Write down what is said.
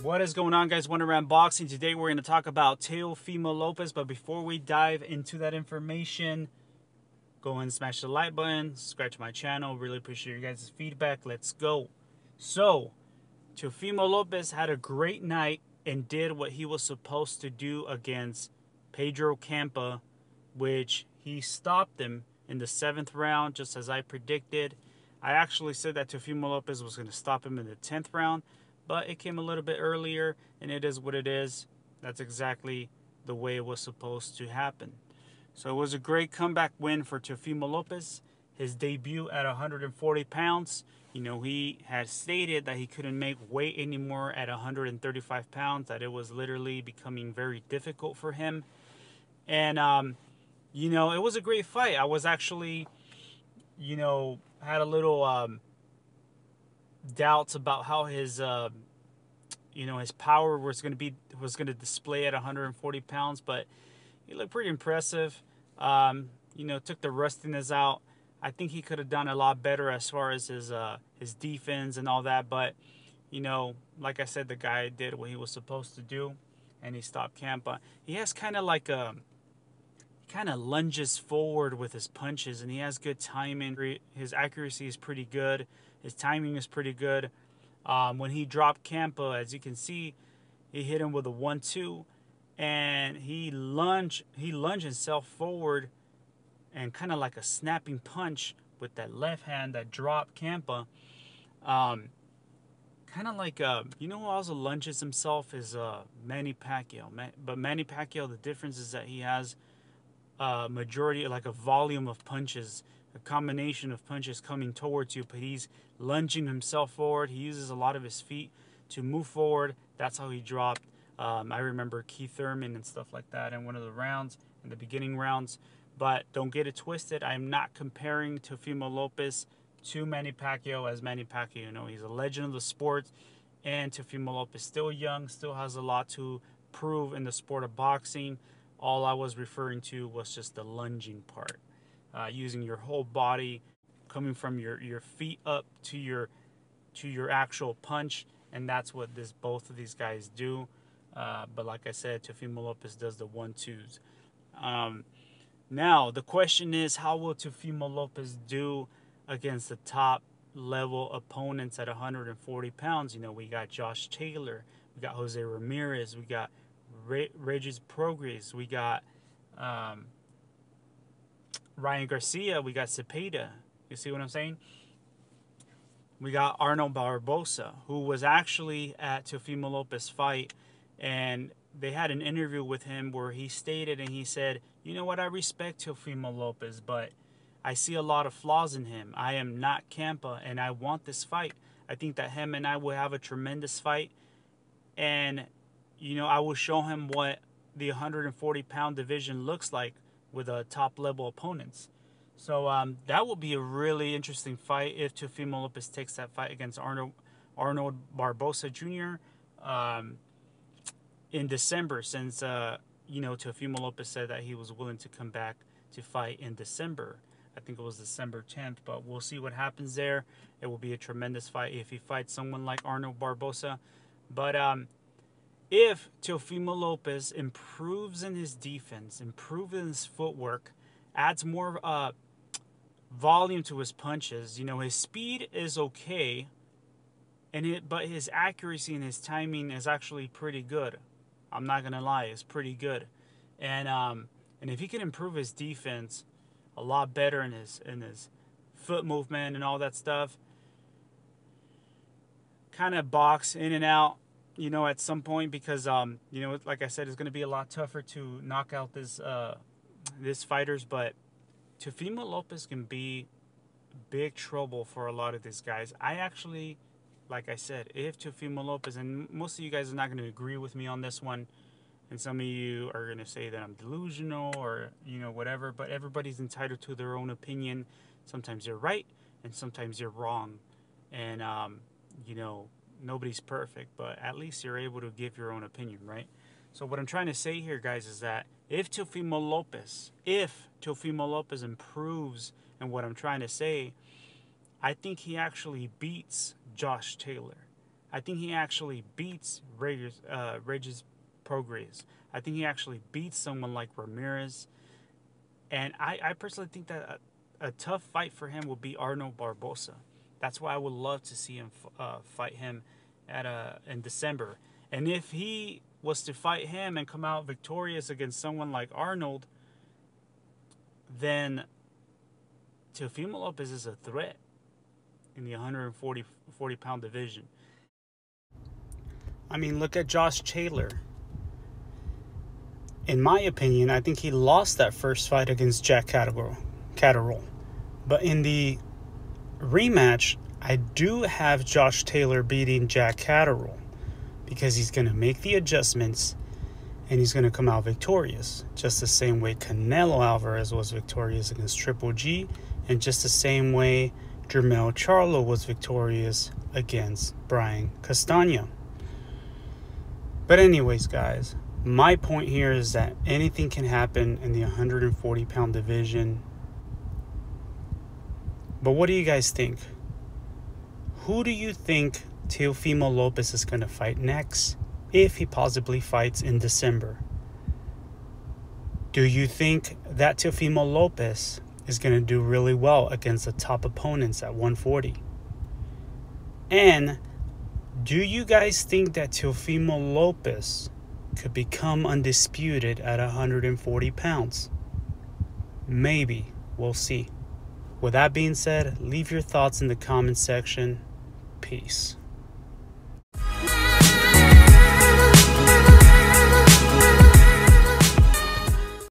What is going on, guys? One Around Boxing. Today we're going to talk about Teofimo Lopez, but before we dive into that information, go and smash the like button, subscribe to my channel. Really appreciate your guys' feedback. Let's go. So, Teofimo Lopez had a great night and did what he was supposed to do against Pedro Campa, which he stopped him in the 7th round, just as I predicted. I actually said that Teofimo Lopez was going to stop him in the 10th round, but it came a little bit earlier, and it is what it is. That's exactly the way it was supposed to happen. So it was a great comeback win for Teofimo Lopez. His debut at 140 pounds. You know, he had stated that he couldn't make weight anymore at 135 pounds, that it was literally becoming very difficult for him. And, you know, it was a great fight. I was actually, you know, had a little doubts about how his you know, his power was going to display at 140 pounds, but he looked pretty impressive. You know, took the rustiness out. I think he could have done a lot better as far as his defense and all that, but you know, like I said, the guy did what he was supposed to do, and he stopped Campa. He has kind of like a kind of lunges forward with his punches, and he has good timing. His accuracy is pretty good. His timing is pretty good. When he dropped Campa, as you can see, he hit him with a 1-2, and he lunged himself forward, and kind of like a snapping punch with that left hand that dropped Campa. Kind of like you know who also lunges himself is Manny Pacquiao. But Manny Pacquiao, the difference is that he has majority, like a volume of punches, a combination of punches coming towards you, but he's lunging himself forward. He uses a lot of his feet to move forward. That's how he dropped. I remember Keith Thurman and stuff like that in one of the rounds, in the beginning rounds. But don't get it twisted. I'm not comparing Teofimo Lopez to Manny Pacquiao, as Manny Pacquiao, you know, he's a legend of the sport, and Teofimo Lopez still young, still has a lot to prove in the sport of boxing. All I was referring to was just the lunging part, using your whole body, coming from your feet up to your actual punch, and that's what both of these guys do. But like I said, Teofimo Lopez does the 1-2s. Now the question is, how will Teofimo Lopez do against the top level opponents at 140 pounds? You know, we got Josh Taylor, we got Jose Ramirez, we got Regis Prograis, we got Ryan Garcia, we got Cepeda. You see what I'm saying? We got Arnold Barbosa, who was actually at Teofimo Lopez's fight, and they had an interview with him where he stated, and he said, you know what, I respect Teofimo Lopez, but I see a lot of flaws in him. I am not Campa, and I want this fight. I think that him and I will have a tremendous fight, and you know, I will show him what the 140-pound division looks like with top-level opponents. So that will be a really interesting fight if Teofimo Lopez takes that fight against Arnold Barbosa Jr. In December, since you know, Teofimo Lopez said that he was willing to come back to fight in December. I think it was December 10th, but we'll see what happens there. It will be a tremendous fight if he fights someone like Arnold Barbosa. But if Teofimo Lopez improves in his defense, improves in his footwork, adds more volume to his punches, you know, his speed is okay, but his accuracy and his timing is actually pretty good. I'm not gonna lie, it's pretty good. And if he can improve his defense a lot better in his foot movement and all that stuff, kind of box in and out, you know, at some point, because you know, like I said, it's going to be a lot tougher to knock out this fighters. But Teofimo Lopez can be big trouble for a lot of these guys. I actually, like I said, if Teofimo Lopez, and most of you guys are not going to agree with me on this one, and some of you are going to say that I'm delusional or, you know, whatever, but everybody's entitled to their own opinion. Sometimes you're right and sometimes you're wrong, and you know, nobody's perfect, but at least you're able to give your own opinion, right? So what I'm trying to say here, guys, is that if Teofimo Lopez improves, and what I'm trying to say, I think he actually beats Josh Taylor. I think he actually beats Regis Prograis. I think he actually beats someone like Ramirez. And I personally think that a tough fight for him will be Arnold Barbosa. That's why I would love to see him fight him in December. And if he was to fight him and come out victorious against someone like Arnold, then Teofimo Lopez is a threat in the 140-pound division. I mean, look at Josh Taylor. In my opinion, I think he lost that first fight against Jack Catterall. But in the rematch, I do have Josh Taylor beating Jack Catterall because he's going to make the adjustments and he's going to come out victorious. Just the same way Canelo Alvarez was victorious against Triple G, and just the same way Jermell Charlo was victorious against Brian Castano. But anyways, guys, my point here is that anything can happen in the 140-pound division. But what do you guys think? Who do you think Teofimo Lopez is going to fight next if he possibly fights in December? Do you think that Teofimo Lopez is going to do really well against the top opponents at 140? And do you guys think that Teofimo Lopez could become undisputed at 140 pounds? Maybe. We'll see. With that being said, leave your thoughts in the comment section. Peace.